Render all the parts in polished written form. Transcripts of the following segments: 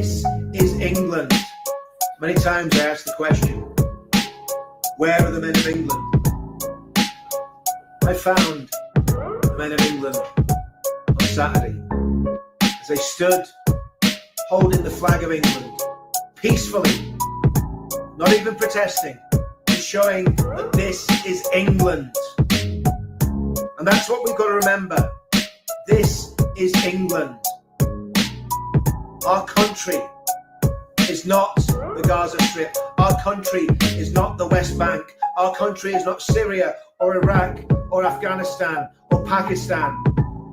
This is England. Many times I ask the question, where are the men of England? I found the men of England on Saturday as they stood holding the flag of England peacefully, not even protesting, just showing that this is England. And that's what we've got to remember. This is England. Our country is not the Gaza Strip. Our country is not the West Bank. Our country is not Syria or Iraq or Afghanistan or Pakistan.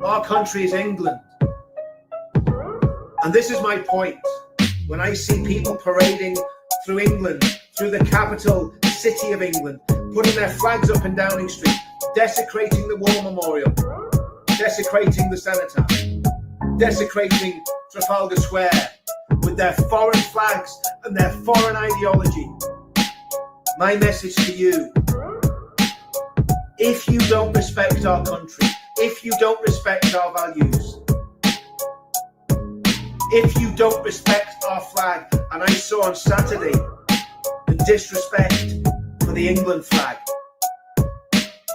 Our country is England. And this is my point. When I see people parading through England, through the capital city of England, putting their flags up in Downing Street, desecrating the War Memorial, desecrating the Cenotaph, desecrating Trafalgar Square with their foreign flags and their foreign ideology. My message to you, if you don't respect our country, if you don't respect our values, if you don't respect our flag, and I saw on Saturday the disrespect for the England flag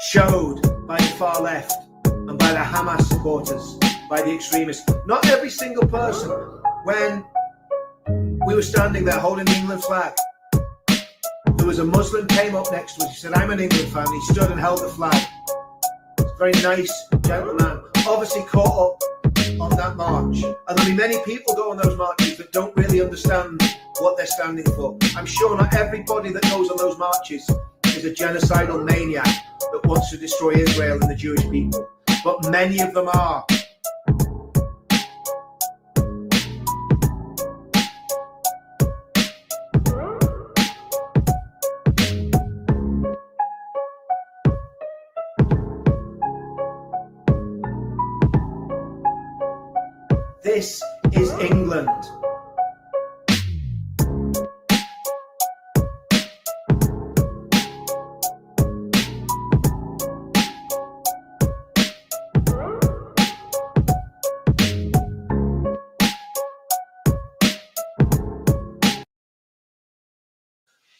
showed by the far left and by the Hamas supporters, by the extremists. Not every single person. When we were standing there holding the England flag, there was a Muslim came up next to us. He said, I'm an England fan. He stood and held the flag. He's a very nice gentleman, obviously caught up on that march. And there'll be many people go on those marches that don't really understand what they're standing for. I'm sure not everybody that goes on those marches is a genocidal maniac that wants to destroy Israel and the Jewish people, but many of them are. This is England.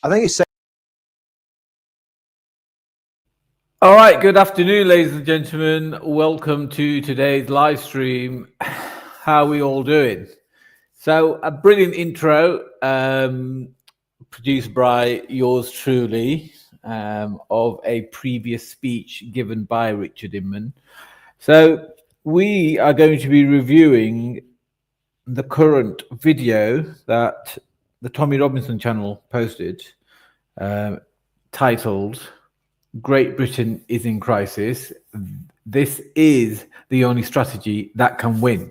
I think it's. All right, good afternoon, ladies and gentlemen. Welcome to today's live stream. How are we all doing? So, a brilliant intro produced by yours truly of a previous speech given by Richard Inman. So, we are going to be reviewing the current video that the Tommy Robinson channel posted, titled Great Britain is in Crisis. This is the only strategy that can win.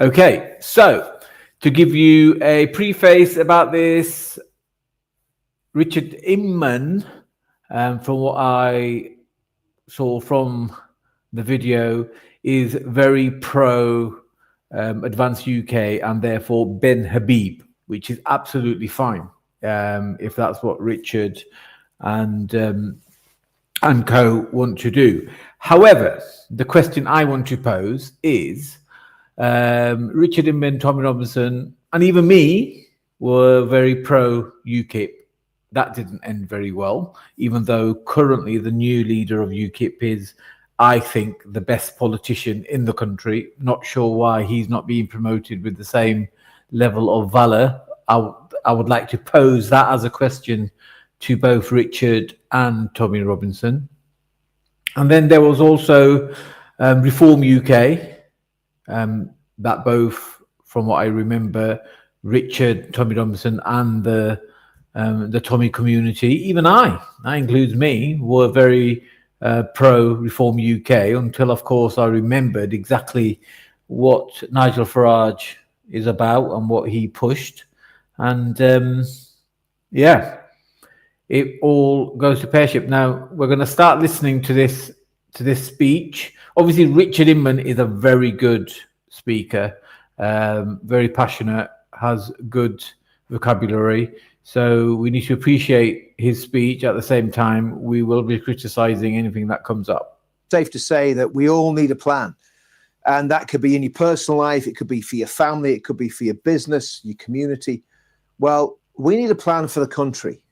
Okay, so to give you a preface about this, Richard Inman, from what I saw from the video, is very pro Advance UK and therefore Ben Habib, which is absolutely fine if that's what Richard and co want to do. However, the question I want to pose is, Richard Inman, Tommy Robinson, and even me were very pro UKIP. That didn't end very well, even though currently the new leader of UKIP is, I think, the best politician in the country. Not sure why he's not being promoted with the same level of valor. I would like to pose that as a question to both Richard and Tommy Robinson. And then there was also Reform UK, that both, from what I remember, Richard, Tommy Robinson, and the Tommy community, even that includes me, were very pro Reform UK until, of course, I remembered exactly what Nigel Farage is about and what he pushed. And it all goes to pear-shaped. Now we're going to start listening to this speech. Obviously, Richard Inman is a very good speaker, very passionate, has good vocabulary. So we need to appreciate his speech. At the same time, we will be criticizing anything that comes up. Safe to say that we all need a plan. And that could be in your personal life. It could be for your family. It could be for your business, your community. Well, we need a plan for the country.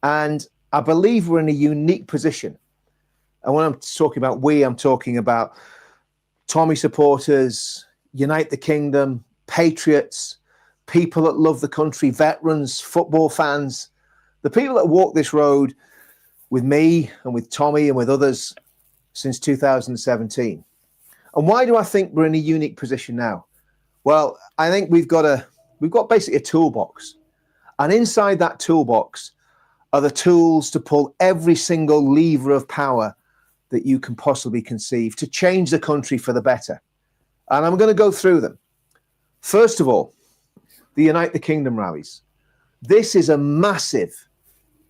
And I believe we're in a unique position. And when I'm talking about we, I'm talking about Tommy supporters, Unite the Kingdom, patriots, people that love the country, veterans, football fans, the people that walk this road with me and with Tommy and with others since 2017. And why do I think we're in a unique position now? Well, I think we've got basically a toolbox. And inside that toolbox are the tools to pull every single lever of power that you can possibly conceive to change the country for the better. And I'm going to go through them. First of all, the Unite the Kingdom rallies. This is a massive,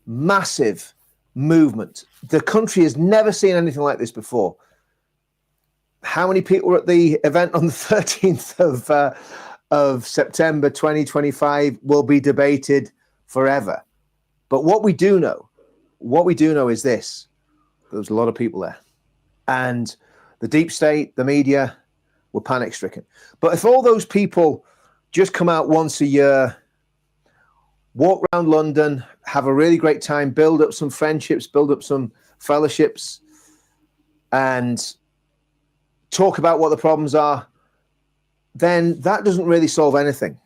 massive movement. The country has never seen anything like this before. How many people were at the event on the 13th of September 2025 will be debated forever. But what we do know is this. There was a lot of people there. And the deep state, the media, were panic stricken. But if all those people just come out once a year, walk around London, have a really great time, build up some friendships, build up some fellowships, and talk about what the problems are, then that doesn't really solve anything.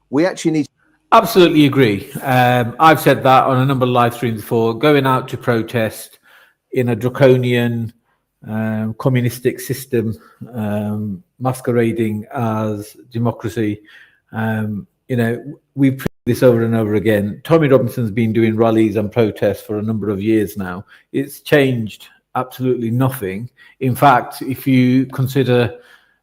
We actually need... Absolutely agree. I've said that on a number of live streams before. Going out to protest in a draconian communistic system masquerading as democracy. We've proved this over and over again. Tommy Robinson's been doing rallies and protests for a number of years now. It's changed absolutely nothing. In fact, if you consider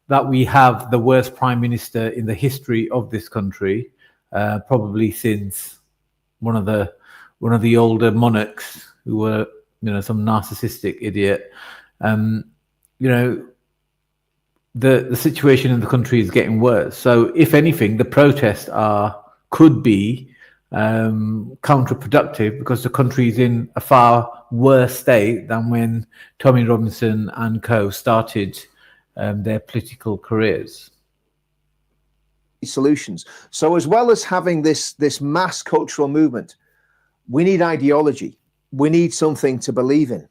that we have the worst prime minister in the history of this country, probably since one of the older monarchs who were, some narcissistic idiot. The situation in the country is getting worse. So if anything, the protests could be counterproductive because the country is in a far worse state than when Tommy Robinson and co started their political careers. Solutions. So as well as having this mass cultural movement, we need ideology. We need something to believe in.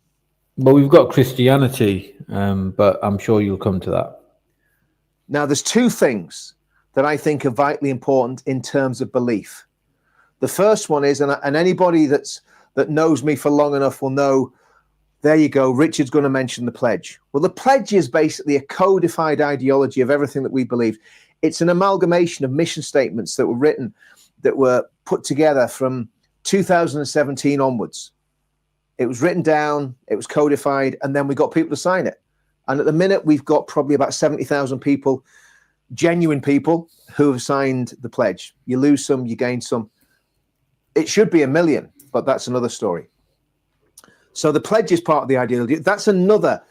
Well, we've got Christianity, but I'm sure you'll come to that. Now, there's two things that I think are vitally important in terms of belief. The first one is, and anybody that knows me for long enough will know, there you go, Richard's going to mention the pledge. Well, the pledge is basically a codified ideology of everything that we believe. It's an amalgamation of mission statements that were written, that were put together from 2017 onwards. It was written down, it was codified, and then we got people to sign it. And at the minute, we've got probably about 70,000 people, genuine people, who have signed the pledge. You lose some, you gain some. It should be 1 million, but that's another story. So the pledge is part of the ideology. That's another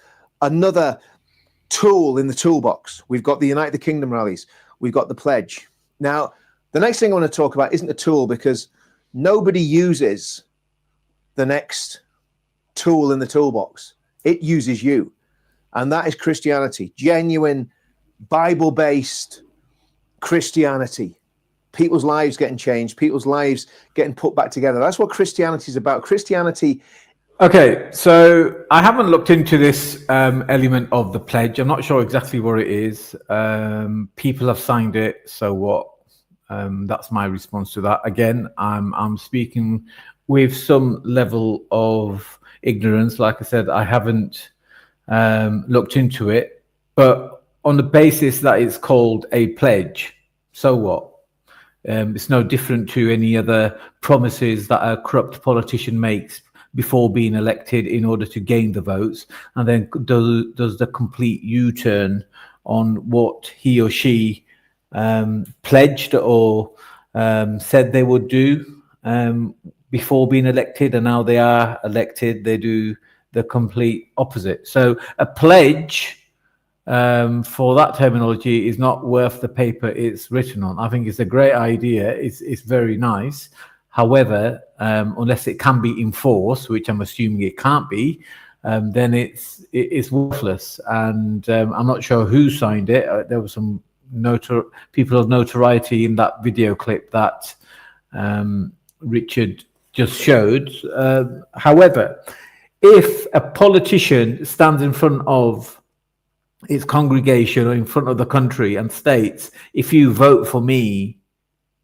tool in the toolbox. We've got the Unite the Kingdom rallies. We've got the pledge. Now, the next thing I want to talk about isn't a tool, because nobody uses the next tool in the toolbox. It uses you. And that is Christianity. Genuine, Bible-based Christianity. People's lives getting changed. People's lives getting put back together. That's what Christianity is about. Christianity... Okay, so I haven't looked into this element of the pledge. I'm not sure exactly what it is. People have signed it, so what? That's my response to that. Again, I'm speaking with some level of ignorance. Like I said, I haven't looked into it, but on the basis that it's called a pledge, so what? It's no different to any other promises that a corrupt politician makes before being elected in order to gain the votes, and then does the complete U-turn on what he or she pledged or said they would do before being elected, and now they are elected, they do the complete opposite. So a pledge, for that terminology, is not worth the paper it's written on. I think it's a great idea. It's very nice. However, unless it can be enforced, which I'm assuming it can't be, then it's worthless. And I'm not sure who signed it. There was some people of notoriety in that video clip that Richard just showed. However, if a politician stands in front of its congregation or in front of the country and states, if you vote for me,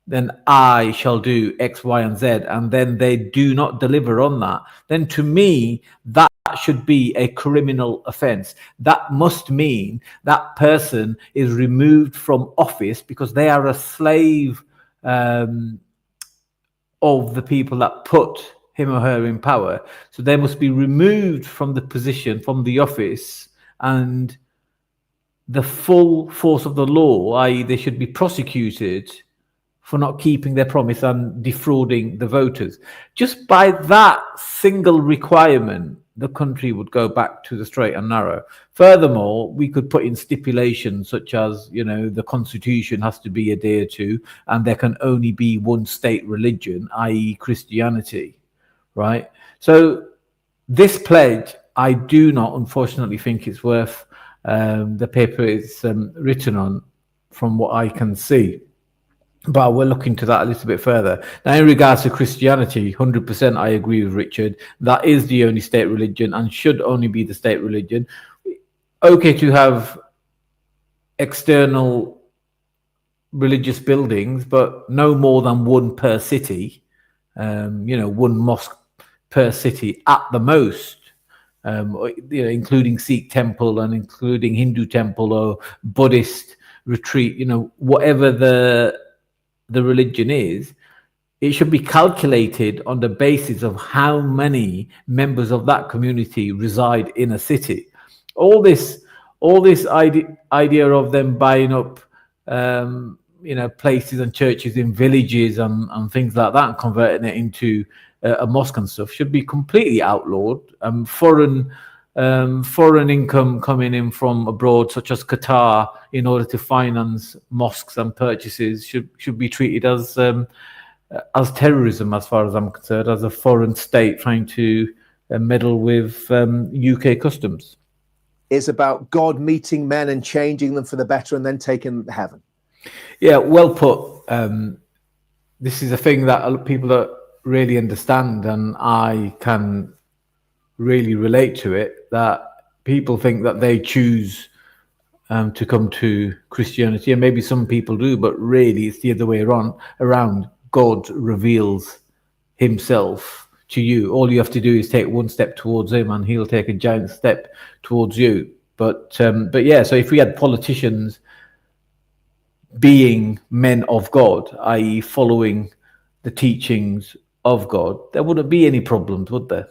then I shall do X, Y, and Z, and then they do not deliver on that, then to me, that should be a criminal offense. That must mean that person is removed from office because they are a slave of the people that put him or her in power. So they must be removed from the position, from the office, and the full force of the law, i.e. they should be prosecuted for not keeping their promise and defrauding the voters. Just by that single requirement, the country would go back to the straight and narrow. Furthermore, we could put in stipulations such as, the constitution has to be adhered to, and there can only be one state religion, i.e. Christianity, right? So this pledge, I do not, unfortunately, think it's worth the paper it's written on, from what I can see. But we'll look into that a little bit further. Now, in regards to Christianity, 100% I agree with Richard. That is the only state religion and should only be the state religion. Okay to have external religious buildings, but no more than one per city. One mosque per city at the most. Including Sikh temple and including Hindu temple or Buddhist retreat. Whatever the religion is, it should be calculated on the basis of how many members of that community reside in a city. All this idea of them buying up places and churches in villages and things like that and converting it into a mosque and stuff should be completely outlawed. Foreign income coming in from abroad, such as Qatar, in order to finance mosques and purchases, should be treated as terrorism, as far as I'm concerned, as a foreign state trying to meddle with UK customs. It's about God meeting men and changing them for the better, and then taking them to heaven. Yeah, well put. This is a thing that people don't really understand, and I can really relate to it, that people think that they choose to come to Christianity, and maybe some people do, but really it's the other way around. God reveals himself to you. All you have to do is take one step towards him and he'll take a giant step towards you. But yeah, so if we had politicians being men of God, i.e. following the teachings of God, there wouldn't be any problems, would there?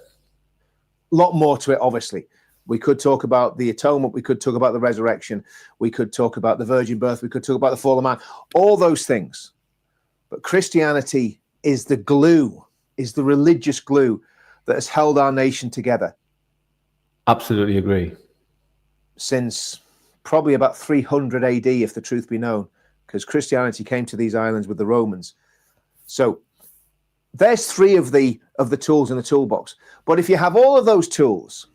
Lot more to it, obviously. We could talk about the atonement, we could talk about the resurrection, we could talk about the virgin birth, we could talk about the fall of man, all those things. But Christianity is the glue, is the religious glue that has held our nation together. Absolutely agree. Since probably about 300 AD, if the truth be known, because Christianity came to these islands with the Romans. So there's three of the tools in the toolbox. But if you have all of those tools,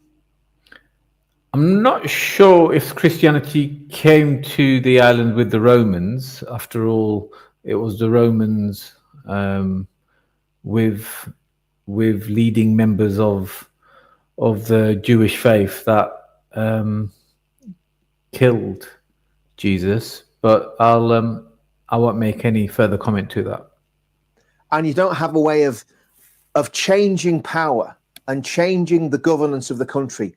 I'm not sure if Christianity came to the island with the Romans. After all, it was the Romans with leading members of the Jewish faith that killed Jesus. But I won't make any further comment to that. And you don't have a way of changing power and changing the governance of the country,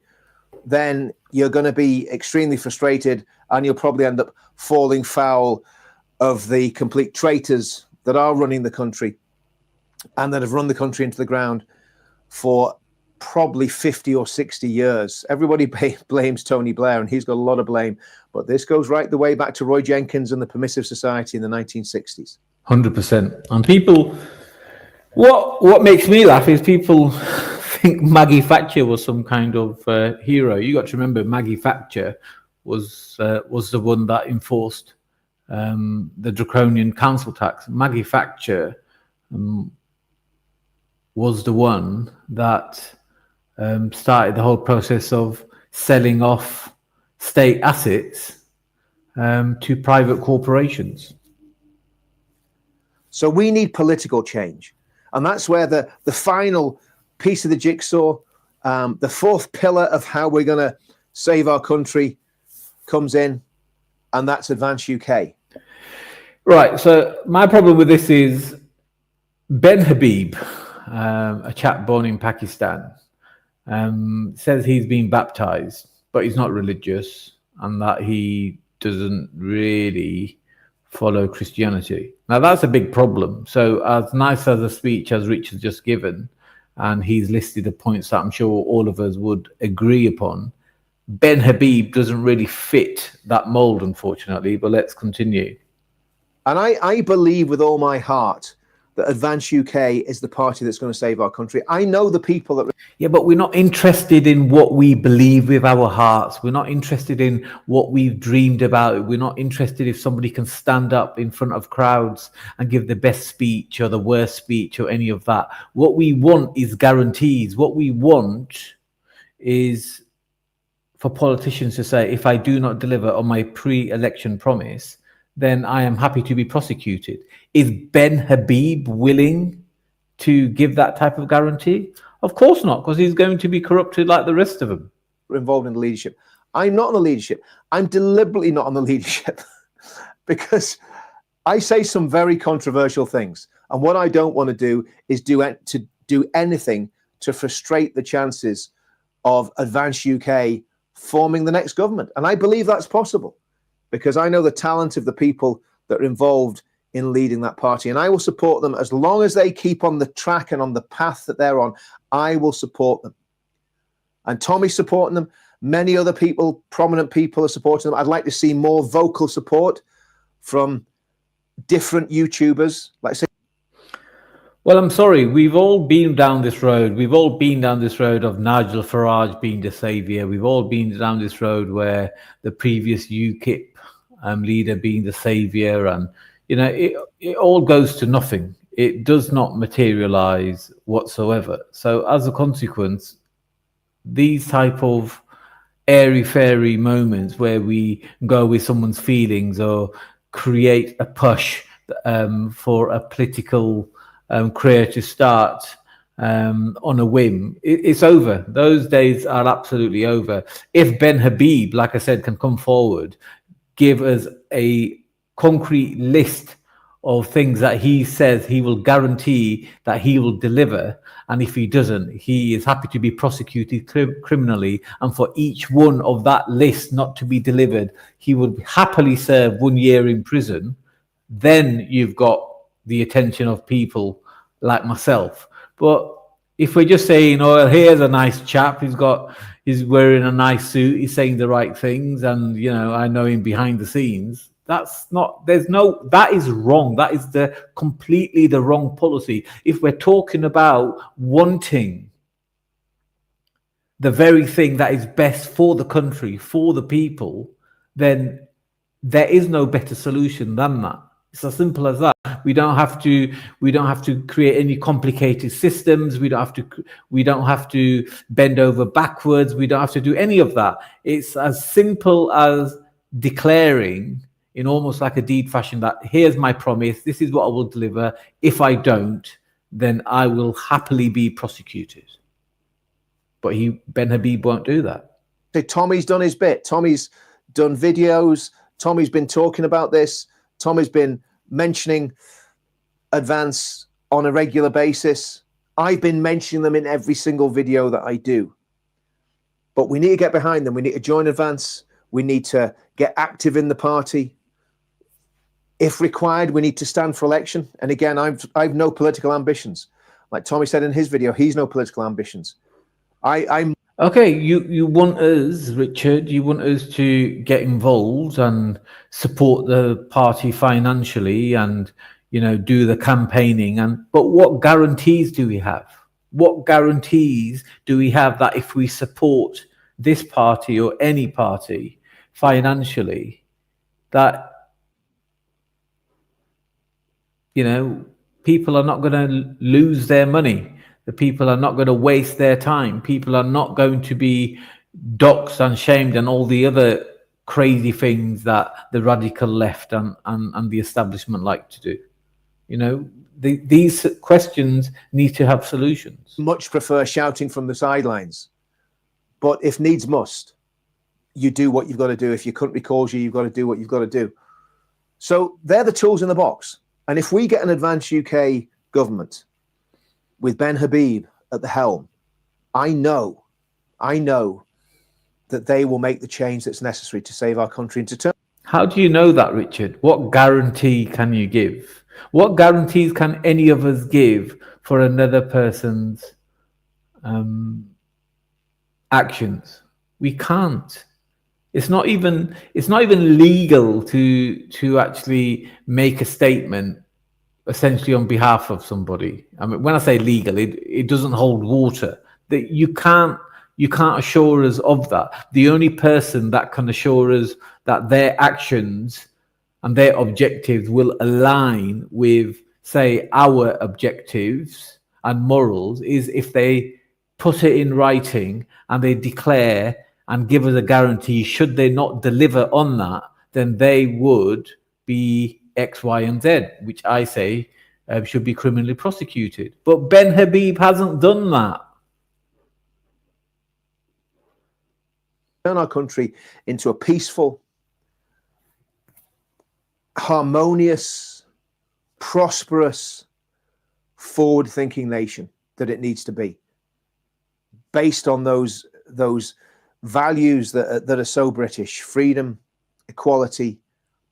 then you're going to be extremely frustrated, and you'll probably end up falling foul of the complete traitors that are running the country and that have run the country into the ground for probably 50 or 60 years. Everybody blames Tony Blair, and he's got a lot of blame, but this goes right the way back to Roy Jenkins and the Permissive Society in the 1960s. 100%. And people, what makes me laugh is people think Maggie Thatcher was some kind of hero. You got to remember, Maggie Thatcher was the one that enforced the draconian council tax. Maggie Thatcher was the one that started the whole process of selling off state assets to private corporations. So we need political change. And that's where the final piece of the jigsaw, the fourth pillar of how we're going to save our country comes in, and that's Advance UK. Right. So my problem with this is Ben Habib, a chap born in Pakistan, says he's been baptized, but he's not religious and that he doesn't really follow Christianity. Now, that's a big problem. So as nice as a speech as Rich has just given, and he's listed the points that I'm sure all of us would agree upon, Ben Habib doesn't really fit that mold, unfortunately, but let's continue. And I believe with all my heart that Advance UK is the party that's going to save our country. I know the people that... Yeah, but we're not interested in what we believe with our hearts. We're not interested in what we've dreamed about. We're not interested if somebody can stand up in front of crowds and give the best speech or the worst speech or any of that. What we want is guarantees. What we want is for politicians to say, if I do not deliver on my pre-election promise, then I am happy to be prosecuted. Is Ben Habib willing to give that type of guarantee? Of course not, because he's going to be corrupted like the rest of them. Involved in the leadership. I'm not on the leadership. I'm deliberately not on the leadership because I say some very controversial things. And what I don't want to do is do anything to frustrate the chances of Advance UK forming the next government. And I believe that's possible, because I know the talent of the people that are involved in leading that party. And I will support them as long as they keep on the track and on the path that they're on. I will support them. And Tommy's supporting them. Many other people, prominent people, are supporting them. I'd like to see more vocal support from different YouTubers. Like say, well, I'm sorry, we've all been down this road. We've all been down this road of Nigel Farage being the saviour. We've all been down this road where the previous UKIP leader being the saviour, and it all goes to nothing. It does not materialise whatsoever. So as a consequence, these type of airy-fairy moments where we go with someone's feelings or create a push for a political career to start on a whim, it's over. Those days are absolutely over. If Ben Habib, like I said, can come forward, give us a concrete list of things that he says he will guarantee that he will deliver, and if he doesn't, he is happy to be prosecuted criminally, and for each one of that list not to be delivered, he would happily serve 1 year in prison. Then you've got the attention of people like myself. But if we're just saying, oh, here's a nice chap, he's wearing a nice suit, he's saying the right things, and I know him behind the scenes, that is wrong. That is completely the wrong policy. If we're talking about wanting the very thing that is best for the country, for the people, then there is no better solution than that. It's as simple as that. We don't have to create any complicated systems. We don't have to bend over backwards. We don't have to do any of that. It's as simple as declaring in almost like a deed fashion that here's my promise, this is what I will deliver. If I don't, then I will happily be prosecuted. But Ben Habib won't do that. Tommy's done his bit. Tommy's done videos. Tommy's been talking about this. Tommy's been mentioning Advance on a regular basis. I've been mentioning them in every single video that I do. But we need to get behind them. We need to join Advance. We need to get active in the party. If required, we need to stand for election. And again, I've no political ambitions. Like Tommy said in his video, he's no political ambitions. I'm okay. You want us, Richard? You want us to get involved and support the party financially, and do the campaigning. But what guarantees do we have? What guarantees do we have that if we support this party or any party financially, that people are not going to lose their money? The people are not going to waste their time. People are not going to be doxxed and shamed and all the other crazy things that the radical left and the establishment like to do. You know, these questions need to have solutions. Much prefer shouting from the sidelines. But if needs must, you do what you've got to do. If your country calls you, you've got to do what you've got to do. So they're the tools in the box. And if we get an advanced UK government with Ben Habib at the helm, I know that they will make the change that's necessary to save our country and to turn. How do you know that, Richard? What guarantee can you give? What guarantees can any of us give for another person's actions? We can't. It's not even legal to actually make a statement essentially on behalf of somebody. I mean, when I say legal, it doesn't hold water. That you can't assure us of that. The only person that can assure us that their actions and their objectives will align with, say, our objectives and morals is if they put it in writing and they declare and give us a guarantee, should they not deliver on that, then they would be X, Y, and Z, which I say should be criminally prosecuted. But Ben Habib hasn't done that. Turn our country into a peaceful, harmonious, prosperous, forward-thinking nation that it needs to be, based on those values that are so British: freedom, equality,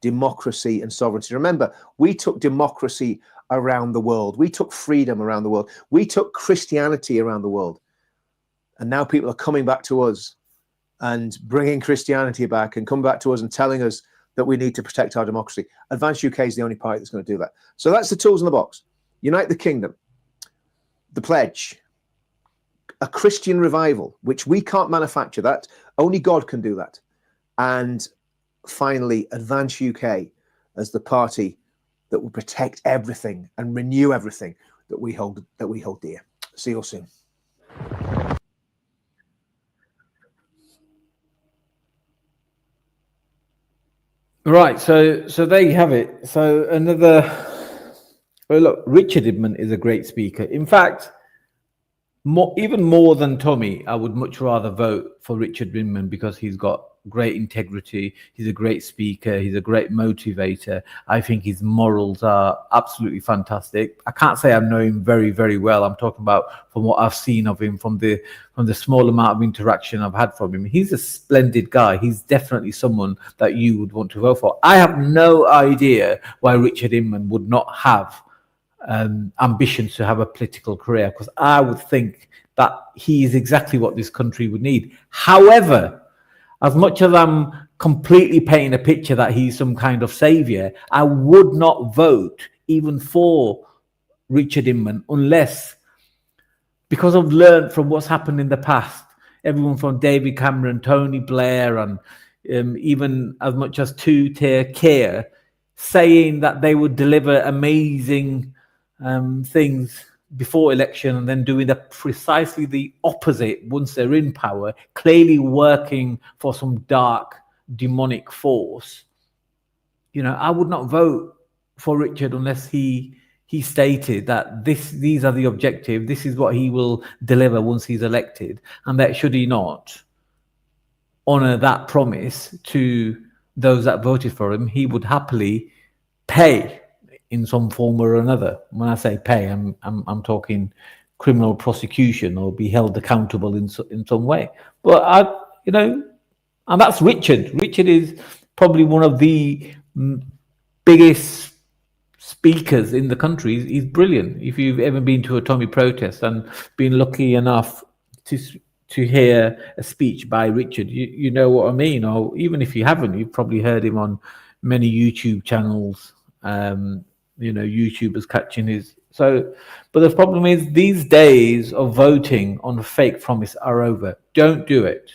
democracy, and sovereignty. Remember, we took democracy around the world. We took freedom around the world. We took Christianity around the world. And now people are coming back to us and bringing Christianity back and coming back to us and telling us that we need to protect our democracy. Advanced UK is the only party that's going to do that. So that's the tools in the box. Unite the Kingdom, the pledge, a Christian revival, which we can't manufacture. That only God can do that. And finally, Advance UK as the party that will protect everything and renew everything that we hold dear. See you all soon. Right, so there you have it. So well, look, Richard Inman is a great speaker. In fact, even more than Tommy, I would much rather vote for Richard Inman because he's got great integrity. He's a great speaker. He's a great motivator. I think his morals are absolutely fantastic. I can't say I know him very, very well. I'm talking about from what I've seen of him, from the small amount of interaction I've had from him. He's a splendid guy. He's definitely someone that you would want to vote for. I have no idea why Richard Inman would not have ambitions to have a political career, because I would think that he is exactly what this country would need. However, as much as I'm completely painting a picture that he's some kind of savior, I would not vote even for Richard Inman unless, because I've learned from what's happened in the past, everyone from David Cameron, Tony Blair, and even as much as two-tier Keir, saying that they would deliver amazing things before election and then doing precisely the opposite once they're in power, clearly working for some dark demonic force. You know, I would not vote for Richard unless he stated that these are the objectives, this is what he will deliver once he's elected, and that should he not honor that promise to those that voted for him, he would happily pay in some form or another. When I say pay, I'm talking criminal prosecution or be held accountable in some way. But and that's Richard. Richard is probably one of the biggest speakers in the country. He's brilliant. If you've ever been to a Tommy protest and been lucky enough to hear a speech by Richard, you know what I mean. Or even if you haven't, you've probably heard him on many YouTube channels. YouTubers catching his. But the problem is these days of voting on a fake promise are over. Don't do it.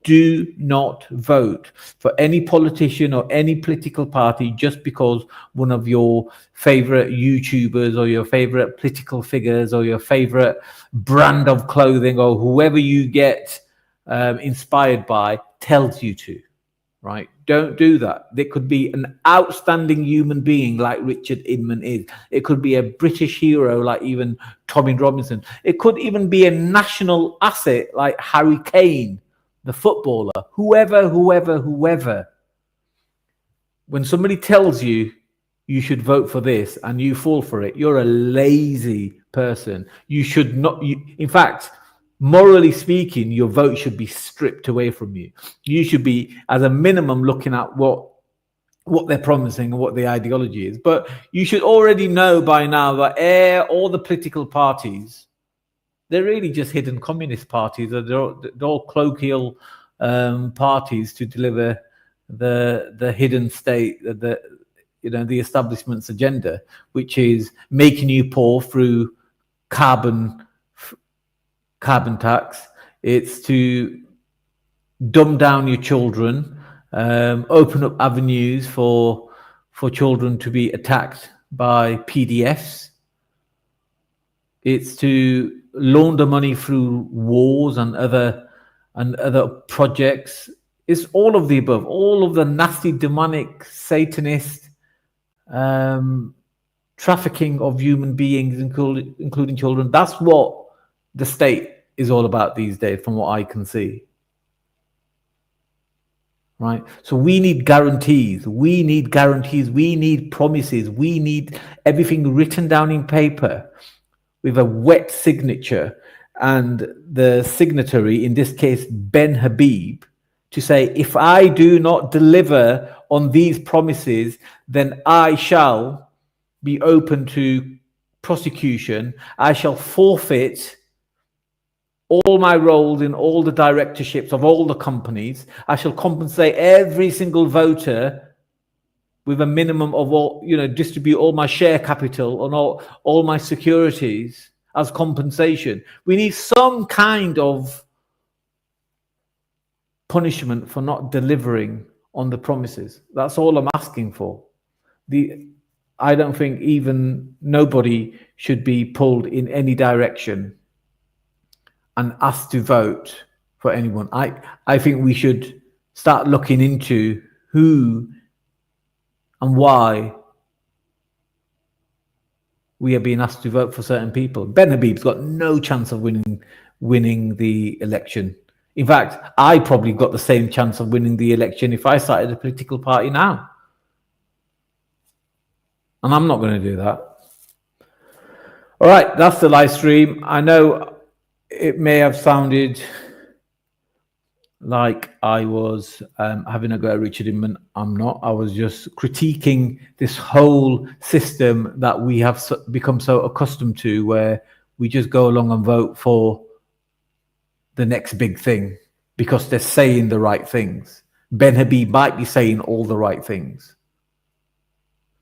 do not vote for any politician or any political party just because one of your favorite YouTubers or your favorite political figures or your favorite brand of clothing or whoever you get inspired by tells you to. Right? Don't do that. There could be an outstanding human being like Richard Inman is. It could be a British hero like even Tommy Robinson. It could even be a national asset like Harry Kane, the footballer. Whoever. When somebody tells you you should vote for this and you fall for it, you're a lazy person. You should not. In fact, morally speaking, your vote should be stripped away from you. You should be, as a minimum, looking at what they're promising and what the ideology is. But you should already know by now that all the political parties, they're really just hidden communist parties. They're all colloquial parties to deliver the hidden state, the establishment's agenda, which is making you poor through carbon tax. It's to dumb down your children, open up avenues for children to be attacked by PDFs. It's to launder money through wars and other projects. It's all of the above, all of the nasty, demonic, Satanist trafficking of human beings, including children. That's what the state is all about these days, from what I can see. Right? So we need guarantees. We need promises. We need everything written down in paper with a wet signature, and the signatory, in this case Ben Habib, to say, if I do not deliver on these promises, then I shall be open to prosecution. I shall forfeit all my roles in all the directorships of all the companies. I shall compensate every single voter with a minimum of distribute all my share capital and all my securities as compensation. We need some kind of punishment for not delivering on the promises. That's all I'm asking for. I don't think even nobody should be pulled in any direction and asked to vote for anyone. I think we should start looking into who and why we are being asked to vote for certain people. Ben Habib's got no chance of winning the election. In fact, I probably got the same chance of winning the election if I started a political party now. And I'm not going to do that. All right, that's the live stream. I know it may have sounded like I was having a go at Richard Inman. I'm not. I was just critiquing this whole system that we have become so accustomed to, where we just go along and vote for the next big thing because they're saying the right things. Ben Habib might be saying all the right things,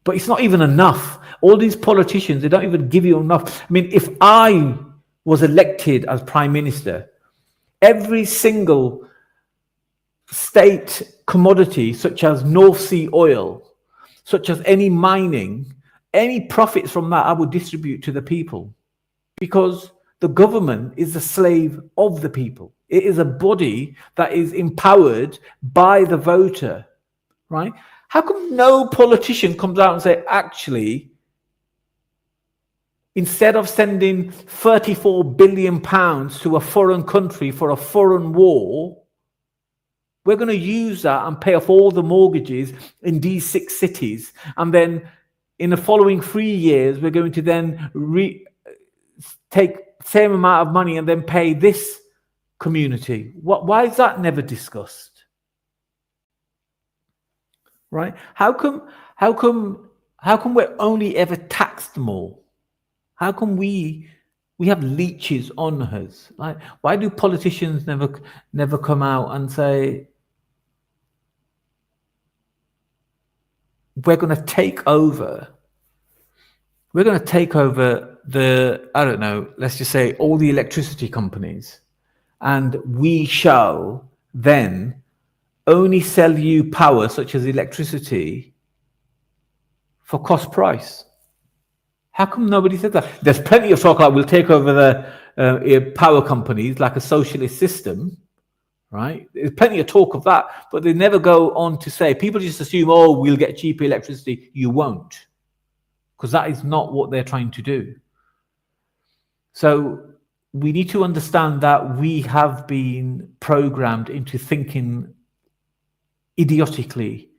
but it's not even enough. All these politicians, they don't even give you enough. I mean, if I was elected as prime minister, every single state commodity, such as North Sea oil, such as any mining, any profits from that, I would distribute to the people, because the government is the slave of the people. It is a body that is empowered by the voter, right? How come no politician comes out and say, actually, instead of sending 34 billion pounds to a foreign country for a foreign war, we're going to use that and pay off all the mortgages in these 6 cities. And then in the following 3 years, we're going to then take the same amount of money and then pay this community. Why is that never discussed? Right? How come we're only ever taxed more? How come we have leeches on us? Like, why do politicians never come out and say, we're going to take over the, I don't know, let's just say all the electricity companies, and we shall then only sell you power, such as electricity, for cost price? How come nobody said that? There's plenty of talk like we'll take over the power companies like a socialist system, right? There's plenty of talk of that, but they never go on to say, people just assume, oh, we'll get cheaper electricity. You won't, because that is not what they're trying to do. So we need to understand that we have been programmed into thinking idiotically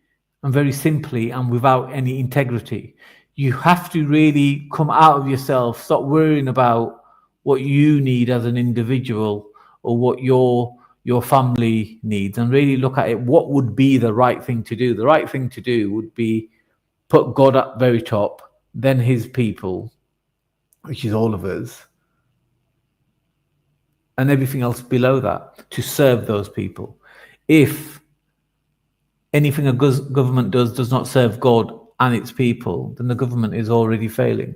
and very simply and without any integrity. You have to really come out of yourself, stop worrying about what you need as an individual or what your family needs, and really look at it. What would be the right thing to do? The right thing to do would be put God at very top, then his people, which is all of us, and everything else below that, to serve those people. If anything a government does not serve God and its people, then the government is already failing.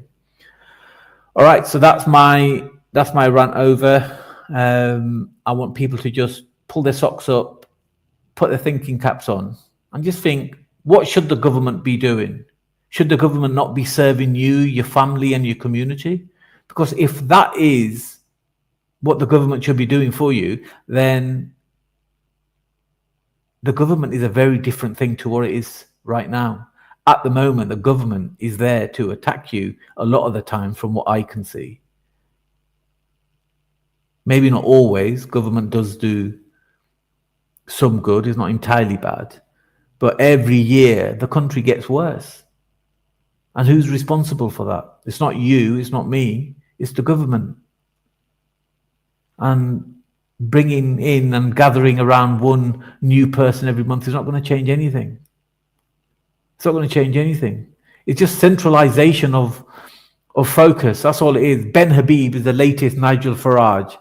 All right, so that's my rant over. I want people to just pull their socks up, put their thinking caps on, and just think, what should the government be doing? Should the government not be serving you, your family, and your community? Because if that is what the government should be doing for you, then the government is a very different thing to what it is right now. At the moment, the government is there to attack you a lot of the time, from what I can see. Maybe not always. Government does do some good. It's not entirely bad. But every year, the country gets worse. And who's responsible for that? It's not you. It's not me. It's the government. And bringing in and gathering around one new person every month is not going to change anything. It's not going to change anything. It's just centralization of focus. That's all it is. Ben Habib is the latest Nigel Farage,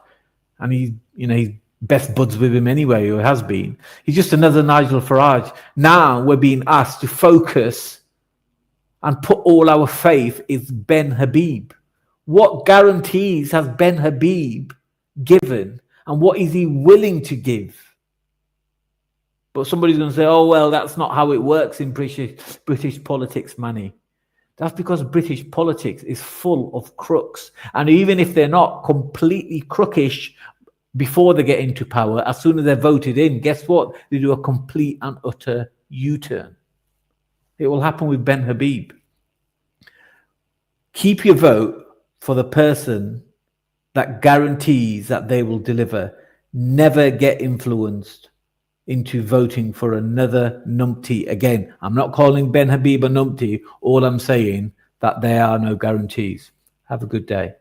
and he's best buds with him anyway, or has been. He's just another Nigel Farage. Now we're being asked to focus and put all our faith in Ben Habib. What guarantees has Ben Habib given, and what is he willing to give? But somebody's going to say, oh, well, that's not how it works in British politics, Manny. That's because British politics is full of crooks. And even if they're not completely crookish before they get into power, as soon as they're voted in, guess what? They do a complete and utter U-turn. It will happen with Ben Habib. Keep your vote for the person that guarantees that they will deliver. Never get influenced into voting for another numpty again. I'm not calling Ben Habib a numpty. All I'm saying that there are no guarantees. Have a good day.